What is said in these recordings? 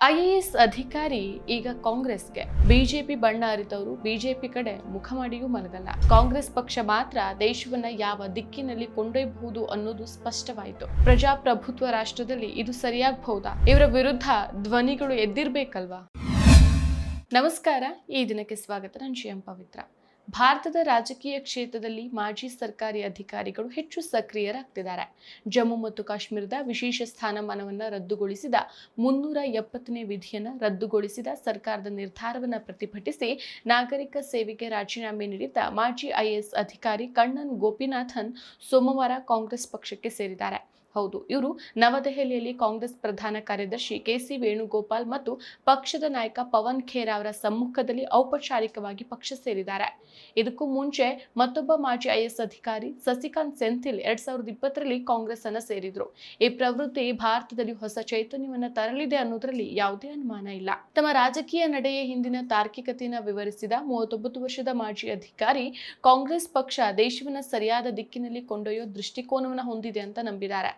IAS ಅಧಿಕಾರಿ ಈಗ ಕಾಂಗ್ರೆಸ್ಗೆ. ಬಿಜೆಪಿ ಬಣ್ಣ ಅರಿತವರು ಬಿಜೆಪಿ ಕಡೆ ಮುಖ ಮಾಡಿಯೂ ಮಲಗಲ್ಲ. ಕಾಂಗ್ರೆಸ್ ಪಕ್ಷ ಮಾತ್ರ ದೇಶವನ್ನ ಯಾವ ದಿಕ್ಕಿನಲ್ಲಿ ಕೊಂಡೊಯ್ಯಬಹುದು ಅನ್ನೋದು ಸ್ಪಷ್ಟವಾಯಿತು. ಪ್ರಜಾಪ್ರಭುತ್ವ ರಾಷ್ಟ್ರದಲ್ಲಿ ಇದು ಸರಿಯಾಗಬಹುದಾ? ಇವರ ವಿರುದ್ಧ ಧ್ವನಿಗಳು ಎದ್ದಿರ್ಬೇಕಲ್ವಾ? ನಮಸ್ಕಾರ, ಈ ದಿನಕ್ಕೆ ಸ್ವಾಗತ. ನಾನು ಶ್ರೀಯಂ ಪವಿತ್ರ. ಭಾರತದ ರಾಜಕೀಯ ಕ್ಷೇತ್ರದಲ್ಲಿ ಮಾಜಿ ಸರ್ಕಾರಿ ಅಧಿಕಾರಿಗಳು ಹೆಚ್ಚು ಸಕ್ರಿಯರಾಗ್ತಿದ್ದಾರೆ. ಜಮ್ಮು ಮತ್ತು ಕಾಶ್ಮೀರದ ವಿಶೇಷ ಸ್ಥಾನಮಾನವನ್ನು ರದ್ದುಗೊಳಿಸಿದ 370ನೇ ವಿಧಿಯನ್ನು ರದ್ದುಗೊಳಿಸಿದ ಸರ್ಕಾರದ ನಿರ್ಧಾರವನ್ನು ಪ್ರತಿಭಟಿಸಿ ನಾಗರಿಕ ಸೇವೆಗೆ ರಾಜೀನಾಮೆ ನೀಡಿದ್ದ ಮಾಜಿ ಐಎಎಸ್ ಅಧಿಕಾರಿ ಕಣ್ಣನ್ ಗೋಪಿನಾಥನ್ ಸೋಮವಾರ ಕಾಂಗ್ರೆಸ್ ಪಕ್ಷಕ್ಕೆ ಸೇರಿದ್ದಾರೆ. ಹೌದು, ಇವರು ನವದೆಹಲಿಯಲ್ಲಿ ಕಾಂಗ್ರೆಸ್ ಪ್ರಧಾನ ಕಾರ್ಯದರ್ಶಿ ಕೆಸಿ ವೇಣುಗೋಪಾಲ್ ಮತ್ತು ಪಕ್ಷದ ನಾಯಕ ಪವನ್ ಖೇರಾ ಅವರ ಸಮ್ಮುಖದಲ್ಲಿ ಔಪಚಾರಿಕವಾಗಿ ಪಕ್ಷ ಸೇರಿದ್ದಾರೆ. ಇದಕ್ಕೂ ಮುಂಚೆ ಮತ್ತೊಬ್ಬ ಮಾಜಿ ಐಎಎಸ್ ಅಧಿಕಾರಿ ಸಸಿಕಾಂತ್ ಸೆಂಥಿಲ್ 2020ರಲ್ಲಿ ಕಾಂಗ್ರೆಸ್ ಅನ್ನು ಸೇರಿದ್ರು. ಈ ಪ್ರವೃತ್ತಿ ಭಾರತದಲ್ಲಿ ಹೊಸ ಚೈತನ್ಯವನ್ನು ತರಲಿದೆ ಅನ್ನೋದ್ರಲ್ಲಿ ಯಾವುದೇ ಅನುಮಾನ ಇಲ್ಲ. ತಮ್ಮ ರಾಜಕೀಯ ನಡೆಯ ಹಿಂದಿನ ತಾರ್ಕಿಕತೆಯನ್ನು ವಿವರಿಸಿದ 39 ವರ್ಷದ ಮಾಜಿ ಅಧಿಕಾರಿ, ಕಾಂಗ್ರೆಸ್ ಪಕ್ಷ ದೇಶವನ್ನ ಸರಿಯಾದ ದಿಕ್ಕಿನಲ್ಲಿ ಕೊಂಡೊಯ್ಯೋ ದೃಷ್ಟಿಕೋನವನ್ನು ಹೊಂದಿದೆ ಅಂತ ನಂಬಿದ್ದಾರೆ.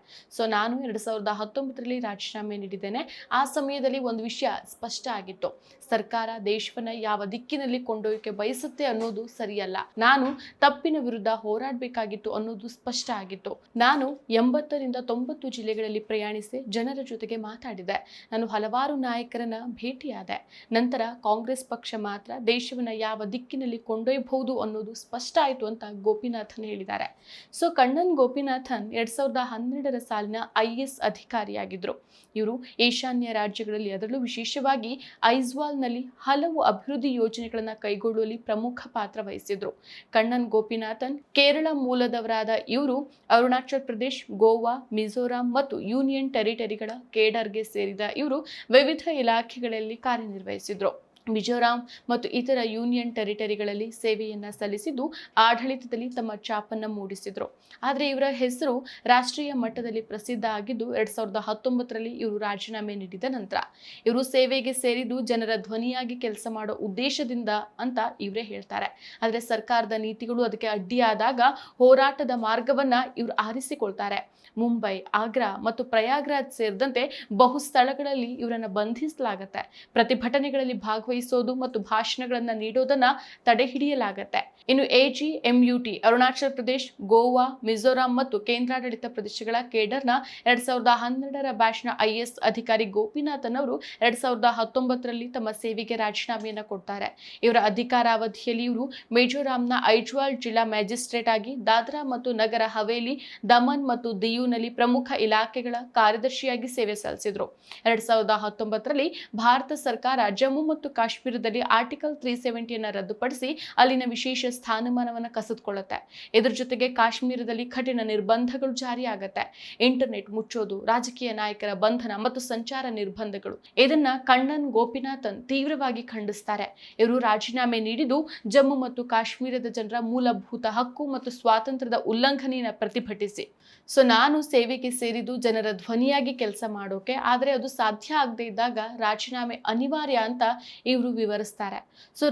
ನಾನು 2019ರಲ್ಲಿ ರಾಜೀನಾಮೆ ನೀಡಿದ್ದೇನೆ. ಆ ಸಮಯದಲ್ಲಿ ಒಂದು ವಿಷಯ ಸ್ಪಷ್ಟ ಆಗಿತ್ತು. ಸರ್ಕಾರ ದೇಶವನ್ನ ಯಾವ ದಿಕ್ಕಿನಲ್ಲಿ ಕೊಂಡೊಯ್ಯಕ್ಕೆ ಬಯಸುತ್ತೆ ಅನ್ನೋದು ಸರಿಯಲ್ಲ. ನಾನು ತಪ್ಪಿನ ವಿರುದ್ಧ ಹೋರಾಡಬೇಕಾಗಿತ್ತು ಅನ್ನೋದು ಸ್ಪಷ್ಟ ಆಗಿತ್ತು. ನಾನು 80ರಿಂದ 90 ಜಿಲ್ಲೆಗಳಲ್ಲಿ ಪ್ರಯಾಣಿಸಿ ಜನರ ಜೊತೆಗೆ ಮಾತಾಡಿದೆ. ನಾನು ಹಲವಾರು ನಾಯಕರನ್ನ ಭೇಟಿಯಾದೆ. ನಂತರ ಕಾಂಗ್ರೆಸ್ ಪಕ್ಷ ಮಾತ್ರ ದೇಶವನ್ನ ಯಾವ ದಿಕ್ಕಿನಲ್ಲಿ ಕೊಂಡೊಯ್ಯಬಹುದು ಅನ್ನೋದು ಸ್ಪಷ್ಟ ಆಯಿತು ಅಂತ ಗೋಪಿನಾಥನ್ ಹೇಳಿದ್ದಾರೆ. ಕಣ್ಣನ್ ಗೋಪಿನಾಥನ್ 2012ರ ಸಾಲಿನ ಐಎಎಸ್ ಅಧಿಕಾರಿಯಾಗಿದ್ರು. ಇವರು ಈಶಾನ್ಯ ರಾಜ್ಯಗಳಲ್ಲಿ, ಅದರಲ್ಲೂ ವಿಶೇಷವಾಗಿ ಐಜ್ವಾಲ್ನಲ್ಲಿ ಹಲವು ಅಭಿವೃದ್ಧಿ ಯೋಜನೆಗಳನ್ನು ಕೈಗೊಳ್ಳುವಲ್ಲಿ ಪ್ರಮುಖ ಪಾತ್ರ ವಹಿಸಿದ್ರು. ಕಣ್ಣನ್ ಗೋಪಿನಾಥನ್ ಕೇರಳ ಮೂಲದವರಾದ ಇವರು ಅರುಣಾಚಲ್ ಪ್ರದೇಶ್, ಗೋವಾ, ಮಿಜೋರಾಂ ಮತ್ತು ಯೂನಿಯನ್ ಟೆರಿಟರಿಗಳ ಕೇಡರ್ಗೆ ಸೇರಿದ ಇವರು ವಿವಿಧ ಇಲಾಖೆಗಳಲ್ಲಿ ಕಾರ್ಯನಿರ್ವಹಿಸಿದ್ರು. ಮಿಜೋರಾಂ ಮತ್ತು ಇತರ ಯೂನಿಯನ್ ಟೆರಿಟರಿಗಳಲ್ಲಿ ಸೇವೆಯನ್ನ ಸಲ್ಲಿಸಿದ್ದು ಆಡಳಿತದಲ್ಲಿ ತಮ್ಮ ಛಾಪನ್ನು ಮೂಡಿಸಿದ್ರು. ಆದರೆ ಇವರ ಹೆಸರು ರಾಷ್ಟ್ರೀಯ ಮಟ್ಟದಲ್ಲಿ ಪ್ರಸಿದ್ಧ ಆಗಿದ್ದು 2019ರಲ್ಲಿ ಇವರು ರಾಜೀನಾಮೆ ನೀಡಿದ ನಂತರ. ಇವರು ಸೇವೆಗೆ ಸೇರಿದ್ದು ಜನರ ಧ್ವನಿಯಾಗಿ ಕೆಲಸ ಮಾಡೋ ಉದ್ದೇಶದಿಂದ ಅಂತ ಇವರೇ ಹೇಳ್ತಾರೆ. ಆದರೆ ಸರ್ಕಾರದ ನೀತಿಗಳು ಅದಕ್ಕೆ ಅಡ್ಡಿಯಾದಾಗ ಹೋರಾಟದ ಮಾರ್ಗವನ್ನ ಇವರು ಆರಿಸಿಕೊಳ್ತಾರೆ. ಮುಂಬೈ, ಆಗ್ರಾ ಮತ್ತು ಪ್ರಯಾಗ್ರಾಜ್ ಸೇರಿದಂತೆ ಬಹು ಸ್ಥಳಗಳಲ್ಲಿ ಇವರನ್ನ ಬಂಧಿಸಲಾಗತ್ತೆ. ಪ್ರತಿಭಟನೆಗಳಲ್ಲಿ ಭಾಗವಹಿಸೋದು ಮತ್ತು ಭಾಷಣಗಳನ್ನ ನೀಡೋದನ್ನ ತಡೆ ಹಿಡಿಯಲಾಗತ್ತೆ. ಇನ್ನು AGMUT ಅರುಣಾಚಲ್ ಪ್ರದೇಶ್, ಗೋವಾ, ಮಿಜೋರಾಂ ಮತ್ತು ಕೇಂದ್ರಾಡಳಿತ ಪ್ರದೇಶಗಳ ಕೇಡರ್ನ 2012ರ ಬ್ಯಾಚ್ನ ಐಎಎಸ್ ಅಧಿಕಾರಿ ಗೋಪಿನಾಥನ್ ಅವರು 2019ರಲ್ಲಿ ತಮ್ಮ ಸೇವೆಗೆ ರಾಜೀನಾಮೆಯನ್ನ ಕೊಡ್ತಾರೆ. ಇವರ ಅಧಿಕಾರಾವಧಿಯಲ್ಲಿ ಇವರು ಮಿಜೋರಾಂನ ಐಜ್ವಾಲ್ ಜಿಲ್ಲಾ ಮ್ಯಾಜಿಸ್ಟ್ರೇಟ್ ಆಗಿ, ದಾದ್ರಾ ಮತ್ತು ನಗರ ಹವೇಲಿ, ದಮನ್ ಮತ್ತು ದಿಯುನಲ್ಲಿ ಪ್ರಮುಖ ಇಲಾಖೆಗಳ ಕಾರ್ಯದರ್ಶಿಯಾಗಿ ಸೇವೆ ಸಲ್ಲಿಸಿದ್ರು. 2019ರಲ್ಲಿ ಭಾರತ ಸರ್ಕಾರ ಜಮ್ಮು ಮತ್ತು ಕಾಶ್ಮೀರದಲ್ಲಿ ಆರ್ಟಿಕಲ್ 370ಯನ್ನು ರದ್ದುಪಡಿಸಿ ಅಲ್ಲಿನ ವಿಶೇಷ ಸ್ಥಾನಮಾನವನ್ನು ಕಸಿದುಕೊಳ್ಳುತ್ತೆ. ಇದರ ಜೊತೆಗೆ ಕಾಶ್ಮೀರದಲ್ಲಿ ಕಠಿಣ ನಿರ್ಬಂಧಗಳು ಜಾರಿಯಾಗತ್ತೆ. ಇಂಟರ್ನೆಟ್ ಮುಚ್ಚೋದು, ರಾಜಕೀಯ ನಾಯಕರ ಬಂಧನ ಮತ್ತು ಸಂಚಾರ ನಿರ್ಬಂಧಗಳು. ಇದನ್ನ ಕಣ್ಣನ್ ಗೋಪಿನಾಥನ್ ತೀವ್ರವಾಗಿ ಖಂಡಿಸ್ತಾರೆ. ಇವರು ರಾಜೀನಾಮೆ ನೀಡಿದ್ದು ಜಮ್ಮು ಮತ್ತು ಕಾಶ್ಮೀರದ ಜನರ ಮೂಲಭೂತ ಹಕ್ಕು ಮತ್ತು ಸ್ವಾತಂತ್ರ್ಯದ ಉಲ್ಲಂಘನೆಯನ್ನು ಪ್ರತಿಭಟಿಸಿ. ನಾನು ಸೇವೆಗೆ ಸೇರಿದ್ದು ಜನರ ಧ್ವನಿಯಾಗಿ ಕೆಲಸ ಮಾಡೋಕೆ, ಆದರೆ ಅದು ಸಾಧ್ಯ ಆಗದೆ ಇದ್ದಾಗ ರಾಜೀನಾಮೆ ಅನಿವಾರ್ಯ ಅಂತ ಇವರು ವಿವರಿಸ್ತಾರೆ.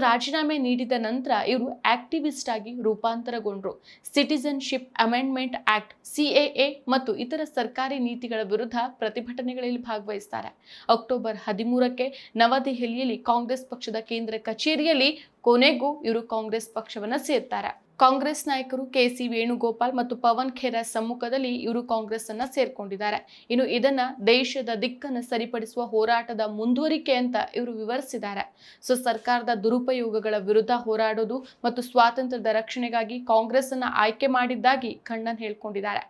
ರಾಜೀನಾಮೆ ನೀಡಿದ ನಂತರ ಇವರು ಆಕ್ಟಿವಿಸ್ಟ್ ಆಗಿ ರೂಪಾಂತರಗೊಂಡ್ರು. ಸಿಟಿಜನ್ಶಿಪ್ ಅಮೆಂಡ್ಮೆಂಟ್ ಆಕ್ಟ್ CAA ಮತ್ತು ಇತರ ಸರ್ಕಾರಿ ನೀತಿಗಳ ವಿರುದ್ಧ ಪ್ರತಿಭಟನೆಗಳಲ್ಲಿ ಭಾಗವಹಿಸ್ತಾರೆ. ಅಕ್ಟೋಬರ್ 13ಕ್ಕೆ ನವದೆಹಲಿಯಲ್ಲಿ ಕಾಂಗ್ರೆಸ್ ಪಕ್ಷದ ಕೇಂದ್ರ ಕಚೇರಿಯಲ್ಲಿ ಕೊನೆಗೂ ಇವರು ಕಾಂಗ್ರೆಸ್ ಪಕ್ಷವನ್ನ ಸೇರ್ತಾರೆ. ಕಾಂಗ್ರೆಸ್ ನಾಯಕರು ಕೆಸಿ ವೇಣುಗೋಪಾಲ್ ಮತ್ತು ಪವನ್ ಖೇರಾ ಸಮ್ಮುಖದಲ್ಲಿ ಇವರು ಕಾಂಗ್ರೆಸ್ ಅನ್ನ ಸೇರ್ಕೊಂಡಿದ್ದಾರೆ. ಇನ್ನು ಇದನ್ನ ದೇಶದ ದಿಕ್ಕನ್ನು ಸರಿಪಡಿಸುವ ಹೋರಾಟದ ಮುಂದುವರಿಕೆ ಅಂತ ಇವರು ವಿವರಿಸಿದ್ದಾರೆ. ಸರ್ಕಾರದ ದುರುಪಯೋಗಗಳ ವಿರುದ್ಧ ಹೋರಾಡೋದು ಮತ್ತು ಸ್ವಾತಂತ್ರ್ಯದ ರಕ್ಷಣೆಗಾಗಿ ಕಾಂಗ್ರೆಸ್ ಅನ್ನ ಆಯ್ಕೆ ಮಾಡಿದ್ದಾಗಿ ಕಣ್ಣನ್ ಹೇಳ್ಕೊಂಡಿದ್ದಾರೆ.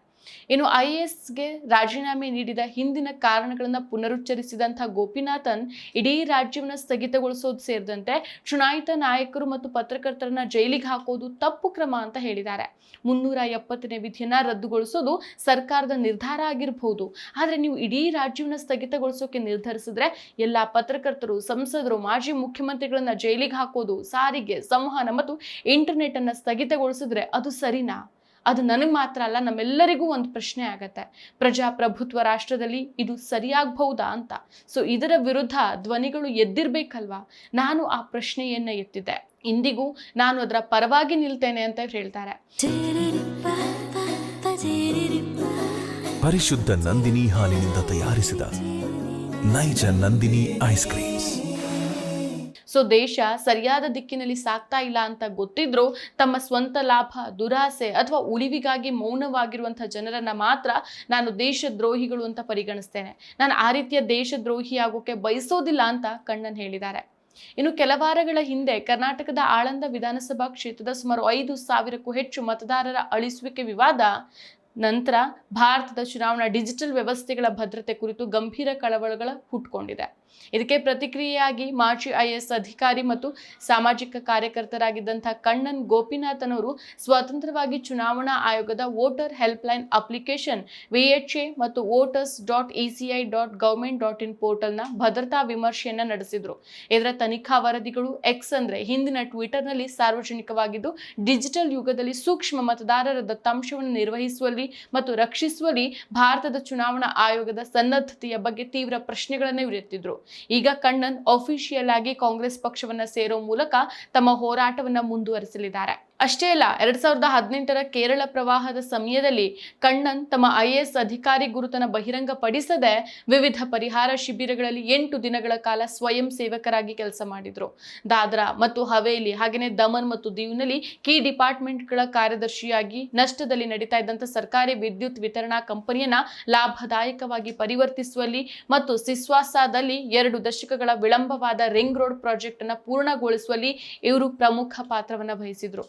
ಇನ್ನು ಐಎಎಸ್ಗೆ ರಾಜೀನಾಮೆ ನೀಡಿದ ಹಿಂದಿನ ಕಾರಣಗಳನ್ನ ಪುನರುಚ್ಚರಿಸಿದಂತಹ ಗೋಪಿನಾಥನ್, ಇಡೀ ರಾಜ್ಯವನ್ನು ಸ್ಥಗಿತಗೊಳಿಸೋದು ಸೇರಿದಂತೆ ಚುನಾಯಿತ ನಾಯಕರು ಮತ್ತು ಪತ್ರಕರ್ತರನ್ನ ಜೈಲಿಗೆ ಹಾಕೋದು ತಪ್ಪು ಕ್ರಮ ಅಂತ ಹೇಳಿದ್ದಾರೆ. 370ನೇ ವಿಧಿಯನ್ನ ರದ್ದುಗೊಳಿಸೋದು ಸರ್ಕಾರದ ನಿರ್ಧಾರ ಆಗಿರಬಹುದು, ಆದ್ರೆ ನೀವು ಇಡೀ ರಾಜ್ಯವನ್ನ ಸ್ಥಗಿತಗೊಳಿಸೋಕೆ ನಿರ್ಧರಿಸಿದ್ರೆ ಎಲ್ಲಾ ಪತ್ರಕರ್ತರು, ಸಂಸದರು, ಮಾಜಿ ಮುಖ್ಯಮಂತ್ರಿಗಳನ್ನ ಜೈಲಿಗೆ ಹಾಕೋದು, ಸಾರಿಗೆ, ಸಂವಹನ ಮತ್ತು ಇಂಟರ್ನೆಟ್ ಅನ್ನ ಸ್ಥಗಿತಗೊಳಿಸಿದ್ರೆ ಅದು ಸರಿನಾ? ಅದು ನನಗೆ ಮಾತ್ರ ಅಲ್ಲ, ನಮ್ಮೆಲ್ಲರಿಗೂ ಒಂದು ಪ್ರಶ್ನೆ ಆಗತ್ತೆ. ಪ್ರಜಾಪ್ರಭುತ್ವ ರಾಷ್ಟ್ರದಲ್ಲಿ ಇದು ಸರಿಯಾಗಬಹುದಾ ಅಂತ. ಇದರ ವಿರುದ್ಧ ಧ್ವನಿಗಳು ಎದ್ದಿರ್ಬೇಕಲ್ವಾ? ನಾನು ಆ ಪ್ರಶ್ನೆಯನ್ನ ಎತ್ತಿದ್ದೆ. ಇಂದಿಗೂ ನಾನು ಅದರ ಪರವಾಗಿ ನಿಲ್ತೇನೆ ಅಂತ ಹೇಳ್ತಾರೆ. ಪರಿಶುದ್ಧ ನಂದಿನಿ ಹಾಲಿನಿಂದ ತಯಾರಿಸಿದ ನೈಜ ನಂದಿನಿ ಐಸ್ ಕ್ರೀಮ್ಸ್. ಸೊ ದೇಶ ಸರಿಯಾದ ದಿಕ್ಕಿನಲ್ಲಿ ಸಾಗ್ತಾ ಇಲ್ಲ ಅಂತ ಗೊತ್ತಿದ್ರು ತಮ್ಮ ಸ್ವಂತ ಲಾಭ, ದುರಾಸೆ ಅಥವಾ ಉಳಿವಿಗಾಗಿ ಮೌನವಾಗಿರುವಂತಹ ಜನರನ್ನ ಮಾತ್ರ ನಾನು ದೇಶದ್ರೋಹಿಗಳು ಅಂತ ಪರಿಗಣಿಸ್ತೇನೆ. ನಾನು ಆ ರೀತಿಯ ದೇಶದ್ರೋಹಿ ಆಗೋಕೆ ಬಯಸೋದಿಲ್ಲ ಅಂತ ಕಣ್ಣನ್ ಹೇಳಿದ್ದಾರೆ. ಇನ್ನು ಕೆಲ ವಾರಗಳ ಹಿಂದೆ ಕರ್ನಾಟಕದ ಆಳಂದ ವಿಧಾನಸಭಾ ಕ್ಷೇತ್ರದ ಸುಮಾರು 5,000ಕ್ಕೂ ಹೆಚ್ಚು ಮತದಾರರ ಅಳಿಸುವಿಕೆ ವಿವಾದ ನಂತರ ಭಾರತದ ಚುನಾವಣಾ ಡಿಜಿಟಲ್ ವ್ಯವಸ್ಥೆಗಳ ಭದ್ರತೆ ಕುರಿತು ಗಂಭೀರ ಕಳವಳಗಳ ಹುಟ್ಟುಕೊಂಡಿದೆ. ಇದಕ್ಕೆ ಪ್ರತಿಕ್ರಿಯೆಯಾಗಿ ಮಾಜಿ IAS ಅಧಿಕಾರಿ ಮತ್ತು ಸಾಮಾಜಿಕ ಕಾರ್ಯಕರ್ತರಾಗಿದ್ದಂತಹ ಕಣ್ಣನ್ ಗೋಪಿನಾಥನ್ ಅವರು ಸ್ವತಂತ್ರವಾಗಿ ಚುನಾವಣಾ ಆಯೋಗದ ವೋಟರ್ ಹೆಲ್ಪ್ಲೈನ್ ಅಪ್ಲಿಕೇಶನ್ VHA ಮತ್ತು voters.eci.government.in ಪೋರ್ಟಲ್ನ ಭದ್ರತಾ ವಿಮರ್ಶೆಯನ್ನ ನಡೆಸಿದ್ರು. ಇದರ ತನಿಖಾ ವರದಿಗಳು ಎಕ್ಸ್ ಅಂದ್ರೆ ಹಿಂದಿನ ಟ್ವಿಟರ್ನಲ್ಲಿ ಸಾರ್ವಜನಿಕವಾಗಿದ್ದು, ಡಿಜಿಟಲ್ ಯುಗದಲ್ಲಿ ಸೂಕ್ಷ್ಮ ಮತದಾರರ ದತ್ತಾಂಶವನ್ನು ನಿರ್ವಹಿಸುವಲ್ಲಿ ಮತ್ತು ರಕ್ಷಿಸುವಲ್ಲಿ ಭಾರತದ ಚುನಾವಣಾ ಆಯೋಗದ ಸನ್ನದ್ಧತೆಯ ಬಗ್ಗೆ ತೀವ್ರ ಪ್ರಶ್ನೆಗಳನ್ನು ಎತ್ತಿದ್ರು. ಈಗ ಕಣ್ಣನ್ ಅಫಿಷಿಯಲ್ ಆಗಿ ಕಾಂಗ್ರೆಸ್ ಪಕ್ಷವನ್ನ ಸೇರೋ ಮೂಲಕ ತಮ್ಮ ಹೋರಾಟವನ್ನ ಮುಂದುವರಿಸಲಿದ್ದಾರೆ. ಅಷ್ಟೇ ಅಲ್ಲ, 2018ರ ಕೇರಳ ಪ್ರವಾಹದ ಸಮಯದಲ್ಲಿ ಕಣ್ಣನ್ ತಮ್ಮ IAS ಅಧಿಕಾರಿ ಗುರುತನ ಬಹಿರಂಗಪಡಿಸದೆ ವಿವಿಧ ಪರಿಹಾರ ಶಿಬಿರಗಳಲ್ಲಿ 8 ದಿನಗಳ ಕಾಲ ಸ್ವಯಂ ಸೇವಕರಾಗಿ ಕೆಲಸ ಮಾಡಿದ್ರು. ದಾದ್ರಾ ಮತ್ತು ಹವೇಲಿ ಹಾಗೆಯೇ ದಮನ್ ಮತ್ತು ದೀವ್ನಲ್ಲಿ ಕೀ ಡಿಪಾರ್ಟ್ಮೆಂಟ್ಗಳ ಕಾರ್ಯದರ್ಶಿಯಾಗಿ ನಷ್ಟದಲ್ಲಿ ನಡೀತಾ ಇದ್ದಂಥ ಸರ್ಕಾರಿ ವಿದ್ಯುತ್ ವಿತರಣಾ ಕಂಪನಿಯನ್ನ ಲಾಭದಾಯಕವಾಗಿ ಪರಿವರ್ತಿಸುವಲ್ಲಿ ಮತ್ತು ಸಿಸ್ವಾಸಾದಲ್ಲಿ 2 ದಶಕಗಳ ವಿಳಂಬವಾದ ರಿಂಗ್ ರೋಡ್ ಪ್ರಾಜೆಕ್ಟ್ ಅನ್ನ ಪೂರ್ಣಗೊಳಿಸುವಲ್ಲಿ ಇವರು ಪ್ರಮುಖ ಪಾತ್ರವನ್ನ ವಹಿಸಿದ್ರು.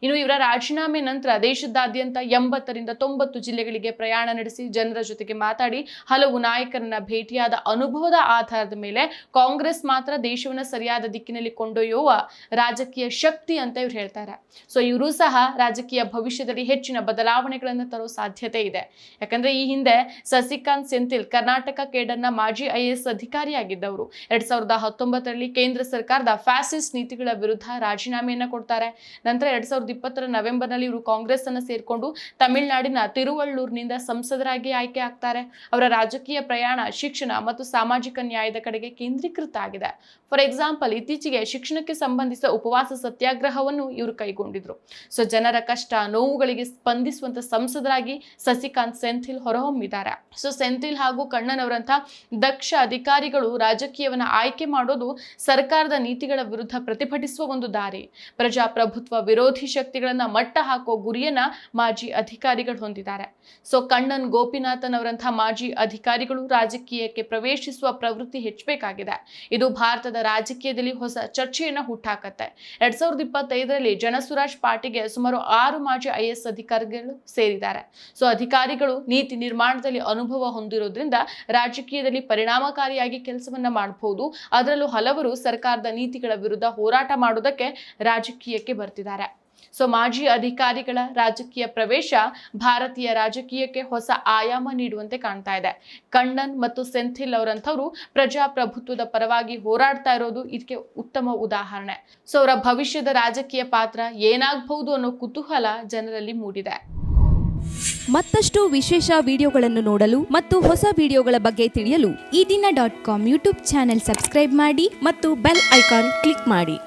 ಇನ್ನು ಇವರ ರಾಜೀನಾಮೆ ನಂತರ ದೇಶದಾದ್ಯಂತ 80ರಿಂದ 90 ಜಿಲ್ಲೆಗಳಿಗೆ ಪ್ರಯಾಣ ನಡೆಸಿ ಜನರ ಜೊತೆಗೆ ಮಾತಾಡಿ ಹಲವು ನಾಯಕರನ್ನ ಭೇಟಿಯಾದ ಅನುಭವದ ಆಧಾರದ ಮೇಲೆ ಕಾಂಗ್ರೆಸ್ ಮಾತ್ರ ದೇಶವನ್ನ ಸರಿಯಾದ ದಿಕ್ಕಿನಲ್ಲಿ ಕೊಂಡೊಯ್ಯುವ ರಾಜಕೀಯ ಶಕ್ತಿ ಅಂತ ಇವ್ರು ಹೇಳ್ತಾರೆ. ಸೊ ಇವರು ಸಹ ರಾಜಕೀಯ ಭವಿಷ್ಯದಲ್ಲಿ ಹೆಚ್ಚಿನ ಬದಲಾವಣೆಗಳನ್ನು ತರೋ ಸಾಧ್ಯತೆ ಇದೆ. ಯಾಕಂದ್ರೆ ಈ ಹಿಂದೆ ಸಸಿಕಾಂತ್ ಸೆಂಥಿಲ್ ಕರ್ನಾಟಕ ಕೇಡರ್ನ ಮಾಜಿ IAS ಅಧಿಕಾರಿಯಾಗಿದ್ದವರು 2019ರಲ್ಲಿ ಕೇಂದ್ರ ಸರ್ಕಾರದ ಫ್ಯಾಸಿಸ್ಟ್ ನೀತಿಗಳ ವಿರುದ್ಧ ರಾಜೀನಾಮೆಯನ್ನ ಕೊಡ್ತಾರೆ. ನಂತರ 2020ರ ನವೆಂಬರ್ನಲ್ಲಿ ಇವರು ಕಾಂಗ್ರೆಸ್ ಅನ್ನು ಸೇರ್ಕೊಂಡು ತಮಿಳುನಾಡಿನ ತಿರುವಳ್ಳೂರಿನಿಂದ ಸಂಸದರಾಗಿ ಆಯ್ಕೆ ಆಗ್ತಾರೆ. ಅವರ ರಾಜಕೀಯ ಪ್ರಯಾಣ ಶಿಕ್ಷಣ ಮತ್ತು ಸಾಮಾಜಿಕ ನ್ಯಾಯದ ಕಡೆಗೆ ಕೇಂದ್ರೀಕೃತ ಆಗಿದೆ. ಫಾರ್ ಎಕ್ಸಾಂಪಲ್, ಇತ್ತೀಚೆಗೆ ಶಿಕ್ಷಣಕ್ಕೆ ಸಂಬಂಧಿಸಿದ ಉಪವಾಸ ಸತ್ಯಾಗ್ರಹವನ್ನು ಇವರು ಕೈಗೊಂಡಿದ್ರು. ಸೊ ಜನರ ಕಷ್ಟ ನೋವುಗಳಿಗೆ ಸ್ಪಂದಿಸುವಂತ ಸಂಸದರಾಗಿ ಸಸಿಕಾಂತ್ ಸೆಂಥಿಲ್ ಹೊರಹೊಮ್ಮಿದ್ದಾರೆ. ಸೊ ಸೆಂಥಿಲ್ ಹಾಗೂ ಕಣ್ಣನ್ ಅವರಂತಹ ದಕ್ಷ ಅಧಿಕಾರಿಗಳು ರಾಜಕೀಯವನ್ನ ಆಯ್ಕೆ ಮಾಡೋದು ಸರ್ಕಾರದ ನೀತಿಗಳ ವಿರುದ್ಧ ಪ್ರತಿಭಟಿಸುವ ಒಂದು ದಾರಿ. ಪ್ರಜಾಪ್ರಭುತ್ವ ವಿರೋಧಿ ಶಕ್ತಿಗಳನ್ನ ಮಟ್ಟ ಹಾಕೋ ಗುರಿಯನ್ನ ಮಾಜಿ ಅಧಿಕಾರಿಗಳು ಹೊಂದಿದ್ದಾರೆ. ಸೊ ಕಣ್ಣನ್ ಗೋಪಿನಾಥನ್ ಅವರಂತಹ ಮಾಜಿ ಅಧಿಕಾರಿಗಳು ರಾಜಕೀಯಕ್ಕೆ ಪ್ರವೇಶಿಸುವ ಪ್ರವೃತ್ತಿ ಹೆಚ್ಚಬೇಕಾಗಿದೆ. ಇದು ಭಾರತದ ರಾಜಕೀಯದಲ್ಲಿ ಹೊಸ ಚರ್ಚೆಯನ್ನ ಹುಟ್ಟಾಕತ್ತೆ. 2025ರಲ್ಲಿ ಜನಸುರಾಜ್ ಪಾರ್ಟಿಗೆ ಸುಮಾರು 6 ಮಾಜಿ IAS ಅಧಿಕಾರಿಗಳು ಸೇರಿದ್ದಾರೆ. ಸೊ ಅಧಿಕಾರಿಗಳು ನೀತಿ ನಿರ್ಮಾಣದಲ್ಲಿ ಅನುಭವ ಹೊಂದಿರೋದ್ರಿಂದ ರಾಜಕೀಯದಲ್ಲಿ ಪರಿಣಾಮಕಾರಿಯಾಗಿ ಕೆಲಸವನ್ನ ಮಾಡಬಹುದು. ಅದರಲ್ಲೂ ಹಲವರು ಸರ್ಕಾರದ ನೀತಿಗಳ ವಿರುದ್ಧ ಹೋರಾಟ ಮಾಡೋದಕ್ಕೆ ರಾಜಕೀಯಕ್ಕೆ ಬರ್ತಿದ್ದಾರೆ. ಸೊ ಮಾಜಿ ಅಧಿಕಾರಿಗಳ ರಾಜಕೀಯ ಪ್ರವೇಶ ಭಾರತೀಯ ರಾಜಕೀಯಕ್ಕೆ ಹೊಸ ಆಯಾಮ ನೀಡುವಂತೆ ಕಾಣ್ತಾ ಇದೆ. ಕಣ್ಣನ್ ಮತ್ತು ಸೆಂಥಿಲ್ ಅವರಂಥವ್ರು ಪ್ರಜಾಪ್ರಭುತ್ವದ ಪರವಾಗಿ ಹೋರಾಡ್ತಾ ಇರೋದು ಇದಕ್ಕೆ ಉತ್ತಮ ಉದಾಹರಣೆ. ಸೊ ಅವರ ಭವಿಷ್ಯದ ರಾಜಕೀಯ ಪಾತ್ರ ಏನಾಗಬಹುದು ಅನ್ನೋ ಕುತೂಹಲ ಜನರಲ್ಲಿ ಮೂಡಿದೆ. ಮತ್ತಷ್ಟು ವಿಶೇಷ ವಿಡಿಯೋಗಳನ್ನು ನೋಡಲು ಮತ್ತು ಹೊಸ ವಿಡಿಯೋಗಳ ಬಗ್ಗೆ ತಿಳಿಯಲು ಈ ದಿನ .com ಯೂಟ್ಯೂಬ್ ಚಾನೆಲ್ ಸಬ್ಸ್ಕ್ರೈಬ್ ಮಾಡಿ ಮತ್ತು ಬೆಲ್ ಐಕಾನ್ ಕ್ಲಿಕ್ ಮಾಡಿ.